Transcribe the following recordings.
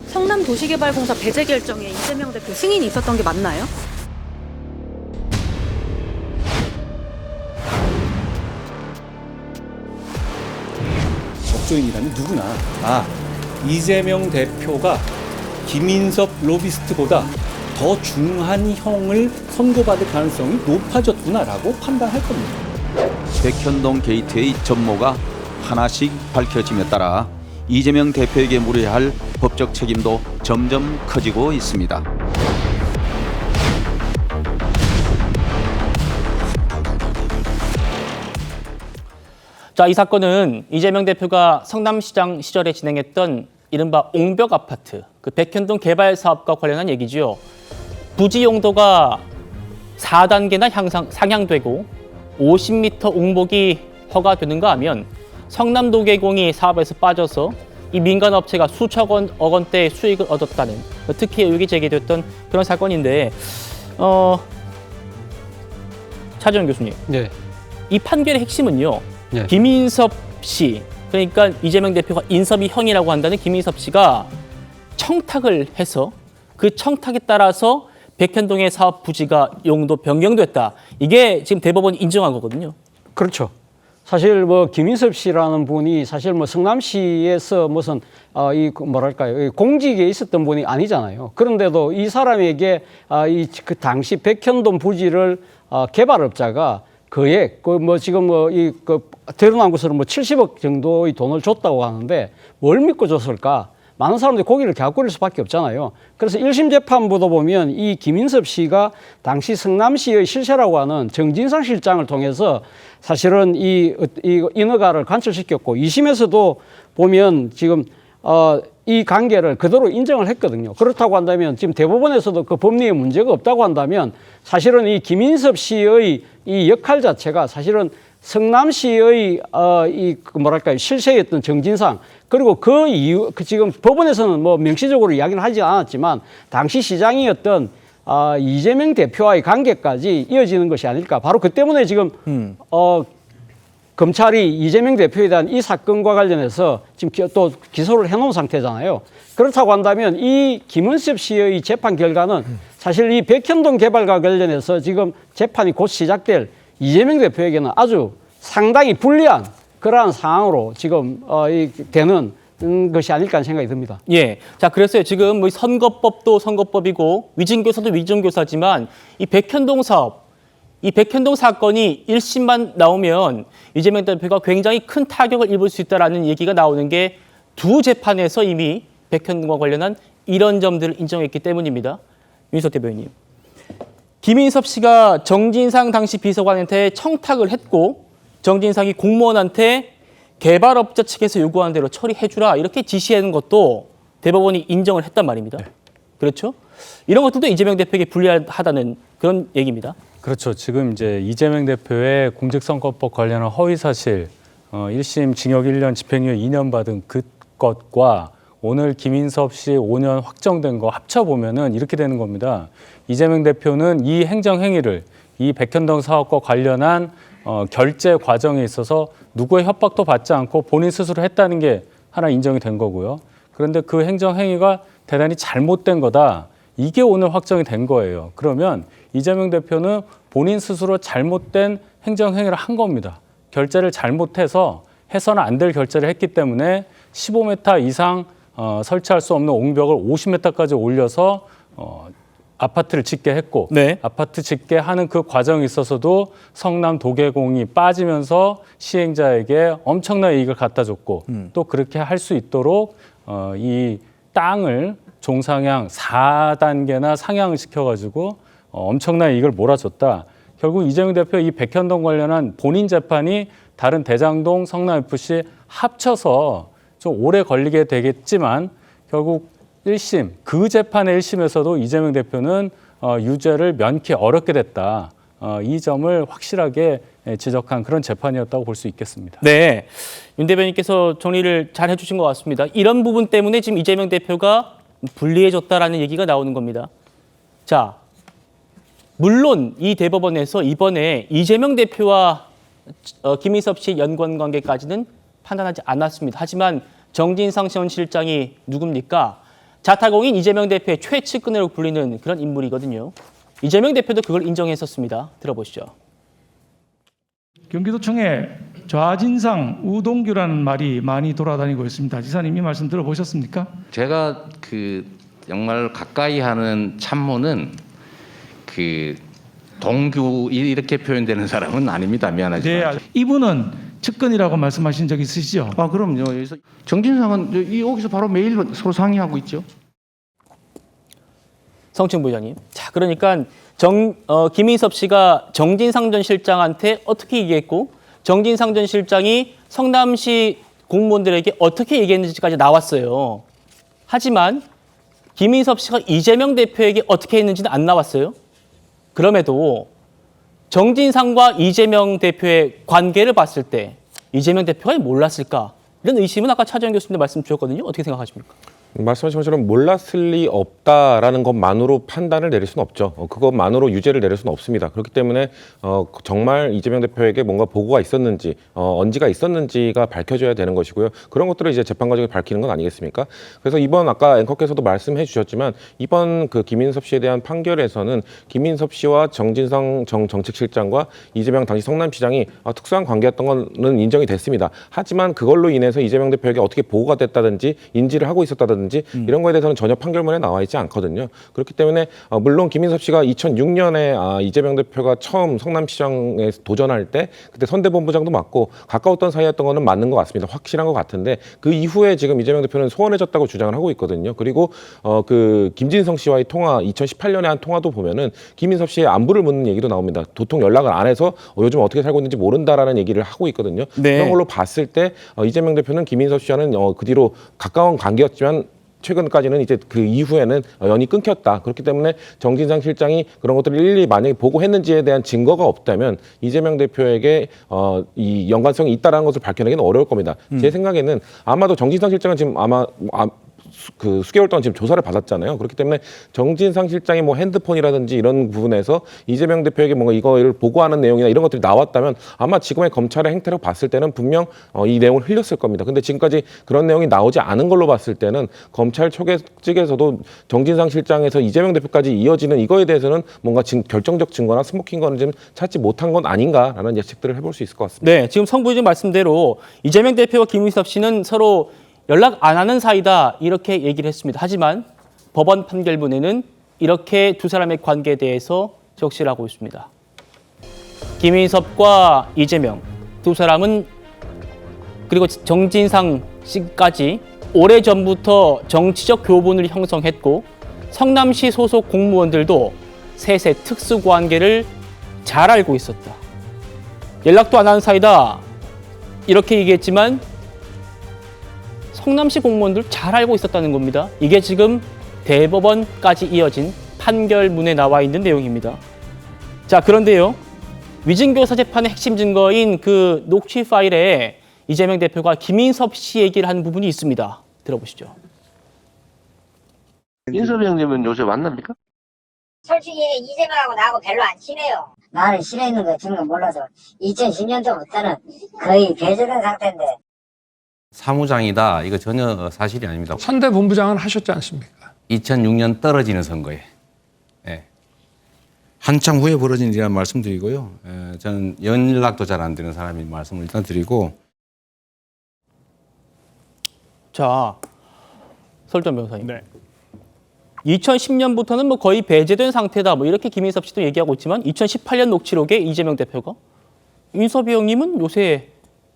성남도시개발공사 배제 결정에 이재명 대표 승인이 있었던 게 맞나요? 법조인이라면 누구나 이재명 대표가 김인섭 로비스트보다 더 중한 형을 선고받을 가능성이 높아졌구나라고 판단할 겁니다. 백현동 게이트의 전모가 하나씩 밝혀짐에 따라 이재명 대표에게 물어야 할 법적 책임도 점점 커지고 있습니다. 자, 이 사건은 이재명 대표가 성남시장 시절에 진행했던 이른바 옹벽 아파트, 그 백현동 개발 사업과 관련한 얘기죠. 부지 용도가 4단계나 상향되고 50m 옹목이 허가되는가 하면 성남도계공이 사업에서 빠져서 이 민간 업체가 수천억 원대의 수익을 얻었다는 특히 의혹이 제기됐던 그런 사건인데, 차재원 교수님, 네. 이 판결의 핵심은요. 네. 김인섭 씨, 그러니까 이재명 대표가 인섭이 형이라고 한다는 김인섭 씨가 청탁을 해서 그 청탁에 따라서 백현동의 사업 부지가 용도 변경됐다. 이게 지금 대법원이 인정한 거거든요. 그렇죠. 사실 뭐 김인섭 씨라는 분이 사실 뭐 성남시에서 무슨 이 공직에 있었던 분이 아니잖아요. 그런데도 이 사람에게 그 당시 백현동 부지를 개발업자가 그에 지금 드러난 것으로 70억 정도의 돈을 줬다고 하는데 뭘 믿고 줬을까? 많은 사람들이 고개를 갸웃거릴 수밖에 없잖아요. 그래서 1심 재판부도 보면 이 김인섭 씨가 당시 성남시의 실세라고 하는 정진상 실장을 통해서 사실은 이 인허가를 관철시켰고 2심에서도 보면 지금 이 관계를 그대로 인정을 했거든요. 그렇다고 한다면 지금 대법원에서도 그 법리에 문제가 없다고 한다면 사실은 이 김인섭 씨의 이 역할 자체가 사실은 성남시의 실세였던 정진상, 그리고 그 이유 지금 법원에서는 뭐 명시적으로 이야기는 하지 않았지만 당시 시장이었던 이재명 대표와의 관계까지 이어지는 것이 아닐까. 바로 그 때문에 지금 검찰이 이재명 대표에 대한 이 사건과 관련해서 지금 또 기소를 해놓은 상태잖아요. 그렇다고 한다면 이 김은섭 씨의 재판 결과는 사실 이 백현동 개발과 관련해서 지금 재판이 곧 시작될 이재명 대표에게는 아주 상당히 불리한 그러한 상황으로 지금 되는 것이 아닐까 하는 생각이 듭니다. 예. 자, 그랬어요. 지금 뭐 선거법도 선거법이고 위증교사도 위증교사지만 이 백현동 사업, 이 백현동 사건이 1심만 나오면 이재명 대표가 굉장히 큰 타격을 입을 수 있다는 얘기가 나오는 게 두 재판에서 이미 백현동과 관련한 이런 점들을 인정했기 때문입니다. 윤석 대변인님. 김인섭 씨가 정진상 당시 비서관한테 청탁을 했고 정진상이 공무원한테 개발업자 측에서 요구한 대로 처리해주라 이렇게 지시하는 것도 대법원이 인정을 했단 말입니다. 네. 그렇죠? 이런 것들도 이재명 대표에게 불리하다는 그런 얘기입니다. 그렇죠. 지금 이제 이재명 대표의 공직선거법 관련한 허위사실 1심 징역 1년 집행유예 2년 받은 그것과 오늘 김인섭 씨 5년 확정된 거 합쳐보면은 이렇게 되는 겁니다. 이재명 대표는 이 행정행위를 이 백현동 사업과 관련한 결제 과정에 있어서 누구의 협박도 받지 않고 본인 스스로 했다는 게 하나 인정이 된 거고요. 그런데 그 행정행위가 대단히 잘못된 거다. 이게 오늘 확정이 된 거예요. 그러면 이재명 대표는 본인 스스로 잘못된 행정행위를 한 겁니다. 결제를 잘못해서 해서는 안 될 결제를 했기 때문에 15m 이상 설치할 수 없는 옹벽을 50m까지 올려서 아파트를 짓게 했고 네. 아파트 짓게 하는 그 과정에 있어서도 성남 도계공이 빠지면서 시행자에게 엄청난 이익을 갖다 줬고 또 그렇게 할 수 있도록 이 땅을 종상향 4단계나 상향을 시켜가지고 엄청난 이익을 몰아줬다. 결국 이재명 대표 이 백현동 관련한 본인 재판이 다른 대장동, 성남FC 합쳐서 좀 오래 걸리게 되겠지만 결국 1심, 그 재판의 1심에서도 이재명 대표는 유죄를 면키 어렵게 됐다. 이 점을 확실하게 지적한 그런 재판이었다고 볼 수 있겠습니다. 네, 윤 대변인께서 정리를 잘 해주신 것 같습니다. 이런 부분 때문에 지금 이재명 대표가 불리해졌다라는 얘기가 나오는 겁니다. 자, 물론 이 대법원에서 이번에 이재명 대표와 김인섭 씨 연관 관계까지는 판단하지 않았습니다. 하지만 정진상 전 실장이 누굽니까? 자타공인 이재명 대표의 최측근으로 불리는 그런 인물이거든요. 이재명 대표도 그걸 인정했었습니다. 들어보시죠. 경기도청에 좌진상 우동규라는 말이 많이 돌아다니고 있습니다. 지사님 이 말씀 들어보셨습니까? 제가 정말 가까이 하는 참모는 동규 이렇게 표현되는 사람은 아닙니다. 미안하지만. 네, 이분은 측근이라고 말씀하신 적 있으시죠? 아 그럼요. 여기서 정진상은 여기서 바로 매일 서로 상의하고 있죠. 성층 부장님. 자, 그러니까 김인섭 씨가 정진상 전 실장한테 어떻게 얘기했고 정진상 전 실장이 성남시 공무원들에게 어떻게 얘기했는지까지 나왔어요. 하지만 김인섭 씨가 이재명 대표에게 어떻게 했는지는 안 나왔어요. 그럼에도 정진상과 이재명 대표의 관계를 봤을 때 이재명 대표가 몰랐을까? 이런 의심은 아까 차재현 교수님도 말씀 주셨거든요. 어떻게 생각하십니까? 말씀하신 것처럼 몰랐을 리 없다라는 것만으로 판단을 내릴 수는 없죠. 그것만으로 유죄를 내릴 수는 없습니다. 그렇기 때문에 정말 이재명 대표에게 뭔가 보고가 있었는지, 언지가 있었는지가 밝혀져야 되는 것이고요. 그런 것들을 이제 재판 과정에 밝히는 건 아니겠습니까? 그래서 이번 아까 앵커께서도 말씀해 주셨지만 이번 김인섭 씨에 대한 판결에서는 김인섭 씨와 정진상 정책실장과 이재명 당시 성남시장이 특수한 관계였던 거는 인정이 됐습니다. 하지만 그걸로 인해서 이재명 대표에게 어떻게 보고가 됐다든지 인지를 하고 있었다든지 이런 거에 대해서는 전혀 판결문에 나와 있지 않거든요. 그렇기 때문에 물론 김인섭 씨가 2006년에 이재명 대표가 처음 성남시장에 도전할 때 그때 선대본부장도 맡고 가까웠던 사이였던 거는 맞는 것 같습니다. 확실한 것 같은데 그 이후에 지금 이재명 대표는 소원해졌다고 주장을 하고 있거든요. 그리고 김진성 씨와의 통화 2018년에 한 통화도 보면은 김인섭 씨의 안부를 묻는 얘기도 나옵니다. 도통 연락을 안 해서 요즘 어떻게 살고 있는지 모른다라는 얘기를 하고 있거든요. 네. 그런 걸로 봤을 때 이재명 대표는 김인섭 씨와는 그 뒤로 가까운 관계였지만 최근까지는 이제 그 이후에는 연이 끊겼다. 그렇기 때문에 정진상 실장이 그런 것들을 일일이 만약에 보고했는지에 대한 증거가 없다면 이재명 대표에게 이 연관성이 있다라는 것을 밝혀내기는 어려울 겁니다. 제 생각에는 아마도 정진상 실장은 지금 수개월 동안 지금 조사를 받았잖아요. 그렇기 때문에 정진상 실장이 뭐 핸드폰이라든지 이런 부분에서 이재명 대표에게 뭔가 이거를 보고하는 내용이나 이런 것들이 나왔다면 아마 지금의 검찰의 행태를 봤을 때는 분명 이 내용을 흘렸을 겁니다. 근데 지금까지 그런 내용이 나오지 않은 걸로 봤을 때는 검찰 측에서도 정진상 실장에서 이재명 대표까지 이어지는 이거에 대해서는 뭔가 결정적 증거나 스모킹건을 좀 찾지 못한 건 아닌가라는 예측들을 해볼 수 있을 것 같습니다. 네, 지금 성 부장님 말씀대로 이재명 대표와 김인섭 씨는 서로 연락 안 하는 사이다 이렇게 얘기를 했습니다. 하지만 법원 판결문에는 이렇게 두 사람의 관계에 대해서 적시를 하고 있습니다. 김인섭과 이재명 두 사람은 그리고 정진상 씨까지 오래전부터 정치적 교분을 형성했고 성남시 소속 공무원들도 셋의 특수관계를 잘 알고 있었다. 연락도 안 하는 사이다 이렇게 얘기했지만 성남시 공무원들 잘 알고 있었다는 겁니다. 이게 지금 대법원까지 이어진 판결문에 나와 있는 내용입니다. 자, 그런데요. 위증교사 재판의 핵심 증거인 그 녹취 파일에 이재명 대표가 김인섭 씨 얘기를 하는 부분이 있습니다. 들어보시죠. 인섭이 형님은 요새 만납니까? 솔직히 이재명하고 나하고 별로 안 친해요. 나는 친해있는 거 지금 몰라서 2010년도부터는 거의 배제된 상태인데. 사무장이다. 이거 전혀 사실이 아닙니다. 선대본부장은 하셨지 않습니까? 2006년 떨어지는 선거에. 예. 한참 후에 벌어진 일이라는 말씀드리고요. 저는 연락도 잘 안 되는 사람인 말씀을 일단 드리고. 자, 설전 변호사님. 네. 2010년부터는 뭐 거의 배제된 상태다. 뭐 이렇게 김인섭 씨도 얘기하고 있지만 2018년 녹취록에 이재명 대표가 인섭이 형님은 요새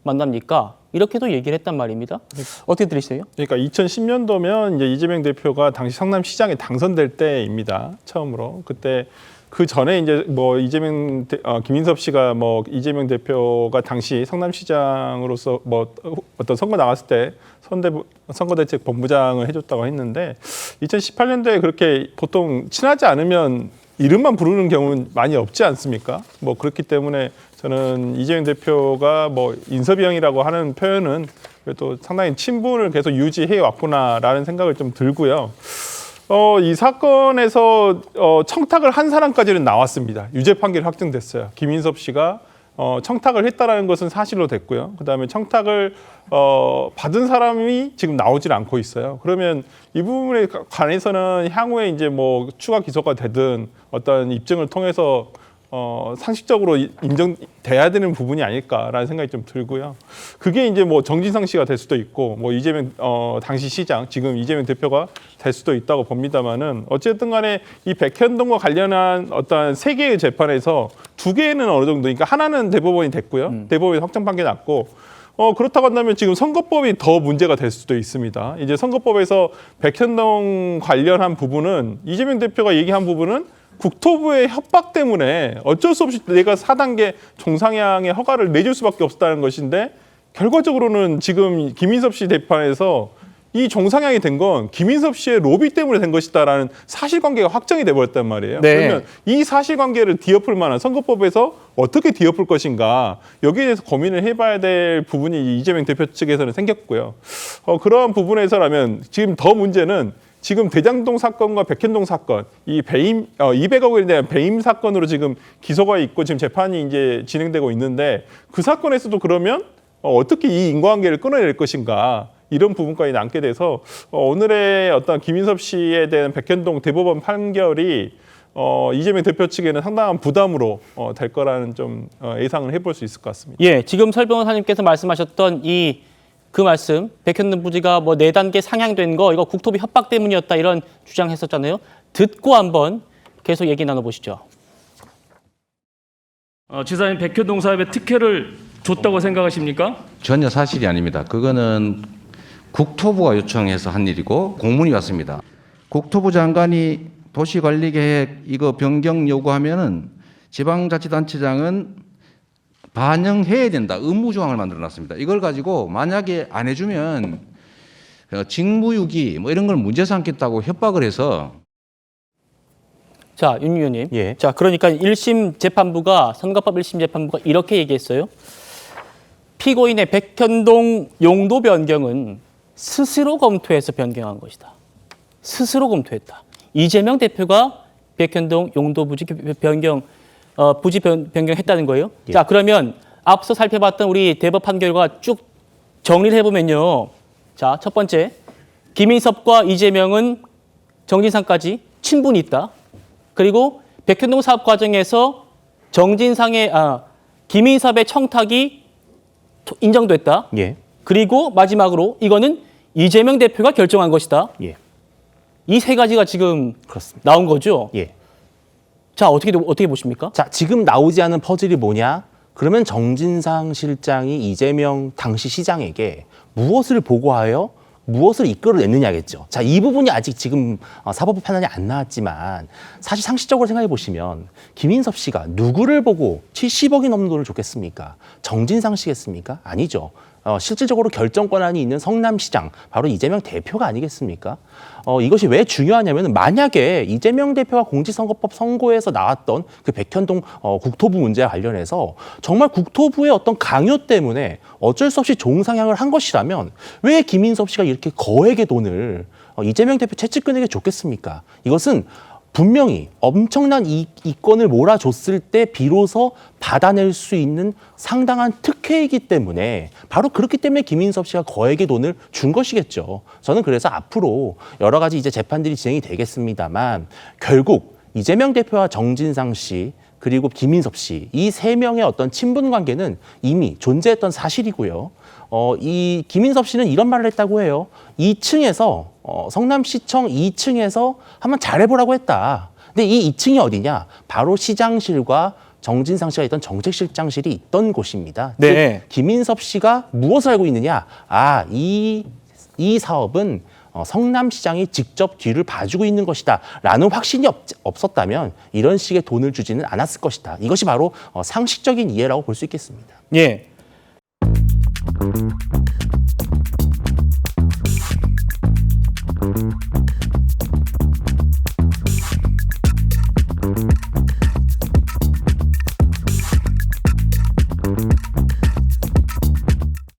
만납니까? 이렇게도 얘기를 했단 말입니다. 어떻게 들으세요? 그러니까 2010년도면 이제 이재명 대표가 당시 성남시장에 당선될 때입니다. 처음으로. 그때 그 전에 이제 뭐 김인섭 씨가 뭐 이재명 대표가 당시 성남시장으로서 뭐 어떤 선거 나갔을 때 선거대책 본부장을 해줬다고 했는데 2018년도에 그렇게 보통 친하지 않으면 이름만 부르는 경우는 많이 없지 않습니까? 뭐 그렇기 때문에 저는 이재명 대표가 뭐 인섭이 형이라고 하는 표현은 그래도 상당히 친분을 계속 유지해 왔구나라는 생각을 좀 들고요. 이 사건에서 청탁을 한 사람까지는 나왔습니다. 유죄 판결이 확정됐어요. 김인섭 씨가 청탁을 했다라는 것은 사실로 됐고요. 그다음에 청탁을 받은 사람이 지금 나오질 않고 있어요. 그러면 이 부분에 관해서는 향후에 이제 뭐 추가 기소가 되든 어떤 입증을 통해서 상식적으로 인정돼야 되는 부분이 아닐까라는 생각이 좀 들고요. 그게 이제 뭐 정진상 씨가 될 수도 있고, 뭐 이재명 당시 시장, 지금 이재명 대표가 될 수도 있다고 봅니다만은 어쨌든 간에 이 백현동과 관련한 어떤 3개의 재판에서 2개는 어느 정도, 그러니까 하나는 대법원이 됐고요. 대법원이 확정 판결이 났고, 그렇다고 한다면 지금 선거법이 더 문제가 될 수도 있습니다. 이제 선거법에서 백현동 관련한 부분은 이재명 대표가 얘기한 부분은 국토부의 협박 때문에 어쩔 수 없이 내가 4단계 종상향의 허가를 내줄 수밖에 없었다는 것인데, 결과적으로는 지금 김인섭 씨 재판에서 이 종상향이 된 건 김인섭 씨의 로비 때문에 된 것이다라는 사실관계가 확정이 돼버렸단 말이에요. 네. 그러면 이 사실관계를 뒤엎을 만한, 선거법에서 어떻게 뒤엎을 것인가, 여기에 대해서 고민을 해봐야 될 부분이 이재명 대표 측에서는 생겼고요. 그러한 부분에서라면 지금 더 문제는 지금 대장동 사건과 백현동 사건, 이 배임 200억 원에 대한 배임 사건으로 지금 기소가 있고 지금 재판이 이제 진행되고 있는데, 그 사건에서도 그러면 어떻게 이 인과관계를 끊어낼 것인가, 이런 부분까지 남게 돼서 오늘의 어떤 김인섭 씨에 대한 백현동 대법원 판결이 이재명 대표 측에는 상당한 부담으로 될 거라는 좀 예상을 해볼 수 있을 것 같습니다. 예, 지금 설 변호사님께서 말씀하셨던 그 말씀, 백현동 부지가 뭐 4단계 상향된 거, 이거 국토부 협박 때문이었다, 이런 주장했었잖아요. 듣고 한번 계속 얘기 나눠보시죠. 지사님, 백현동 사업에 특혜를 줬다고 생각하십니까? 전혀 사실이 아닙니다. 그거는 국토부가 요청해서 한 일이고 공문이 왔습니다. 국토부 장관이 도시관리계획 이거 변경 요구하면은 지방자치단체장은 반영해야 된다. 의무조항을 만들어놨습니다. 이걸 가지고 만약에 안 해주면 직무유기 뭐 이런 걸 문제 삼겠다고 협박을 해서. 자, 윤 의원님. 예. 자, 그러니까 1심 재판부가, 선거법 1심 재판부가 이렇게 얘기했어요. 피고인의 백현동 용도 변경은 스스로 검토해서 변경한 것이다. 스스로 검토했다. 이재명 대표가 백현동 용도 부지 변경, 부지 변경했다는 거예요. 예. 자, 그러면 앞서 살펴봤던 우리 대법 판결과 쭉 정리를 해보면요. 자, 첫 번째, 김인섭과 이재명은 정진상까지 친분이 있다. 그리고 백현동 사업 과정에서 김인섭의 청탁이 인정됐다. 예. 그리고 마지막으로 이거는 이재명 대표가 결정한 것이다. 예. 이 3가지가 지금 그렇습니다. 나온 거죠. 예. 자, 어떻게 보십니까? 자, 지금 나오지 않은 퍼즐이 뭐냐? 그러면 정진상 실장이 이재명 당시 시장에게 무엇을 보고하여 무엇을 이끌어냈느냐겠죠. 자, 이 부분이 아직 지금 사법부 판단이 안 나왔지만 사실 상식적으로 생각해 보시면 김인섭 씨가 누구를 보고 70억이 넘는 돈을 줬겠습니까? 정진상 씨겠습니까? 아니죠. 실질적으로 결정 권한이 있는 성남시장, 바로 이재명 대표가 아니겠습니까? 이것이 왜 중요하냐면, 만약에 이재명 대표가 공직선거법 선고에서 나왔던 그 백현동 국토부 문제와 관련해서 정말 국토부의 어떤 강요 때문에 어쩔 수 없이 종상향을 한 것이라면 왜 김인섭 씨가 이렇게 거액의 돈을 이재명 대표 채찍근에게 줬겠습니까? 이것은 분명히 엄청난 이권을 몰아줬을 때 비로소 받아낼 수 있는 상당한 특혜이기 때문에, 바로 그렇기 때문에 김인섭 씨가 거액의 돈을 준 것이겠죠. 저는 그래서 앞으로 여러 가지 이제 재판들이 진행이 되겠습니다만, 결국 이재명 대표와 정진상 씨 그리고 김인섭 씨, 이 3명의 어떤 친분 관계는 이미 존재했던 사실이고요. 이 김인섭 씨는 이런 말을 했다고 해요. 2층에서 성남시청 2층에서 한번 잘해보라고 했다. 근데 이 2층이 어디냐? 바로 시장실과 정진상 씨가 있던 정책실장실이 있던 곳입니다. 네. 즉, 김인섭 씨가 무엇을 알고 있느냐? 이 사업은 성남시장이 직접 뒤를 봐주고 있는 것이다 라는 확신이 없었다면 이런 식의 돈을 주지는 않았을 것이다. 이것이 바로 상식적인 이해라고 볼 수 있겠습니다. 예.